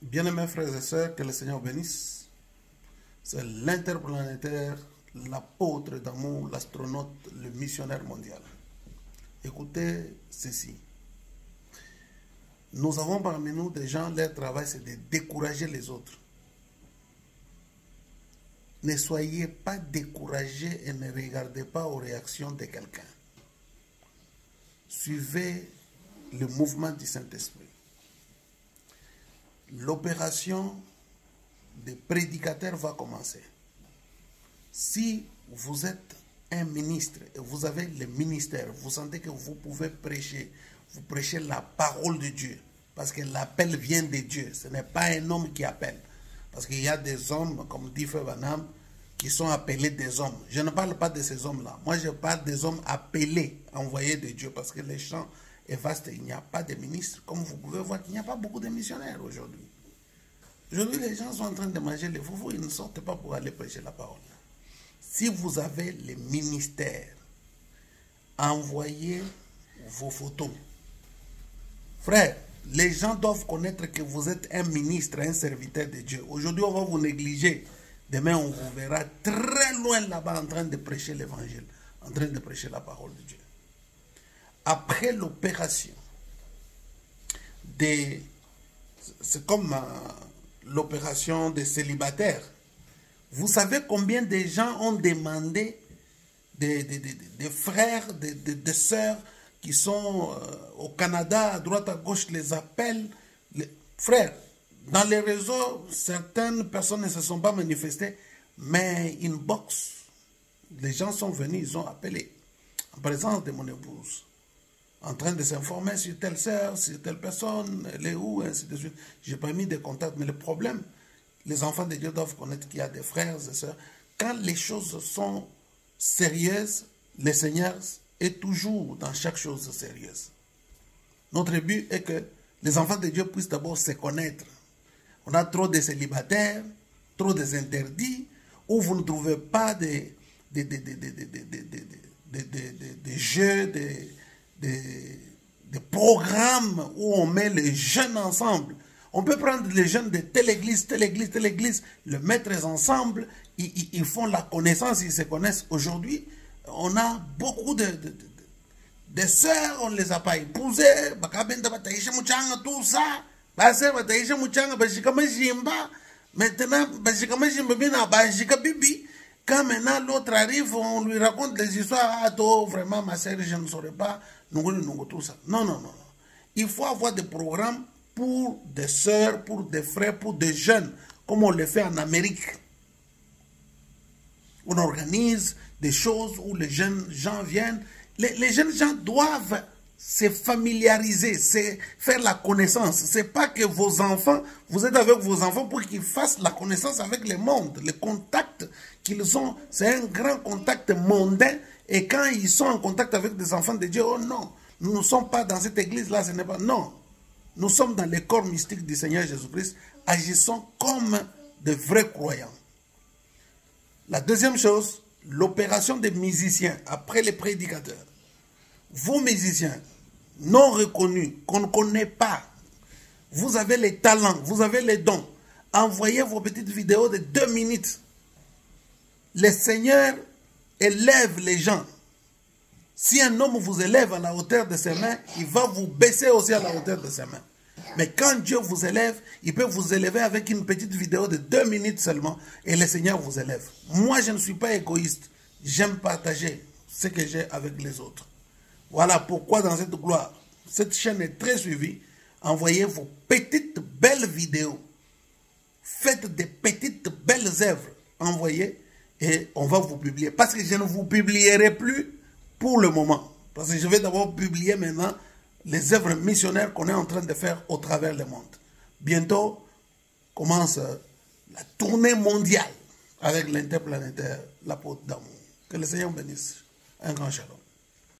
Bien-aimés frères et sœurs, que le Seigneur bénisse. C'est l'interplanétaire, l'apôtre d'amour, l'astronaute, le missionnaire mondial. Écoutez ceci. Nous avons parmi nous des gens, leur travail c'est de décourager les autres. Ne soyez pas découragés et ne regardez pas aux réactions de quelqu'un. Suivez le mouvement du Saint-Esprit. L'opération des prédicateurs va commencer. Si vous êtes un ministre et vous avez le ministère, vous sentez que vous pouvez prêcher, vous prêchez la parole de Dieu, parce que l'appel vient de Dieu, ce n'est pas un homme qui appelle. Parce qu'il y a des hommes, comme dit Frère Branham, qui sont appelés des hommes. Je ne parle pas de ces hommes-là. Moi, je parle des hommes appelés, envoyés de Dieu, parce que le champ est vaste. Il n'y a pas de ministres. Comme vous pouvez voir, il n'y a pas beaucoup de missionnaires aujourd'hui. Aujourd'hui, les gens sont en train de manger les foufous. Ils ne sortent pas pour aller prêcher la parole. Si vous avez les ministères, envoyez vos photos. Frère, les gens doivent connaître que vous êtes un ministre, un serviteur de Dieu. Aujourd'hui, on va vous négliger. Demain, on vous verra très loin là-bas en train de prêcher l'évangile, en train de prêcher la parole de Dieu. Après l'opération, c'est comme l'opération des célibataires. Vous savez combien de gens ont demandé des frères, des sœurs qui sont au Canada, à droite, à gauche, les appellent. Frères, dans les réseaux, certaines personnes ne se sont pas manifestées, mais inbox, les gens sont venus, ils ont appelé, en présence de mon épouse, en train de s'informer sur telle sœur, sur telle personne, elle est où, ainsi de suite. Je n'ai pas mis de contact, mais le problème, les enfants de Dieu doivent connaître qu'il y a des frères et sœurs. Quand les choses sont sérieuses, le Seigneur est toujours dans chaque chose sérieuse. Notre but est que les enfants de Dieu puissent d'abord se connaître. On a trop de célibataires, trop des interdits, où vous ne trouvez pas des jeux, des programmes où on met les jeunes ensemble. On peut prendre les jeunes de telle église, le mettre ensemble, ils font la connaissance, ils se connaissent. Aujourd'hui, on a beaucoup de sœurs, on ne les a pas épousées, tout ça. Maintenant, quand maintenant l'autre arrive, on lui raconte des histoires. Ah, toi, vraiment, ma sœur, je ne saurais pas. Tout ça. Non, non, non. Il faut avoir des programmes pour des sœurs, pour des frères, pour des jeunes, comme on le fait en Amérique. On organise des choses où les jeunes gens viennent. Les jeunes gens doivent se familiariser, c'est faire la connaissance. Ce n'est pas que vos enfants, vous êtes avec vos enfants pour qu'ils fassent la connaissance avec le monde. Le contact qu'ils ont, c'est un grand contact mondain. Et quand ils sont en contact avec des enfants de Dieu, oh non, nous ne sommes pas dans cette église-là, ce n'est pas... Non, nous sommes dans le corps mystique du Seigneur Jésus-Christ, agissons comme de vrais croyants. La deuxième chose, l'opération des musiciens, après les prédicateurs. Vous musiciens, non reconnus, qu'on ne connaît pas, vous avez les talents, vous avez les dons, envoyez vos petites vidéos de 2 minutes. Le Seigneur élève les gens. Si un homme vous élève à la hauteur de ses mains, il va vous baisser aussi à la hauteur de ses mains. Mais quand Dieu vous élève, il peut vous élever avec une petite vidéo de 2 minutes seulement et le Seigneur vous élève. Moi, je ne suis pas égoïste. J'aime partager ce que j'ai avec les autres. Voilà pourquoi dans cette gloire, cette chaîne est très suivie. Envoyez vos petites belles vidéos. Faites des petites belles œuvres. Envoyez et on va vous publier. Parce que je ne vous publierai plus pour le moment. Parce que je vais d'abord publier maintenant les œuvres missionnaires qu'on est en train de faire au travers le monde. Bientôt commence la tournée mondiale avec l'interplanétaire, l'apôtre d'amour. Que le Seigneur bénisse. Un grand shalom.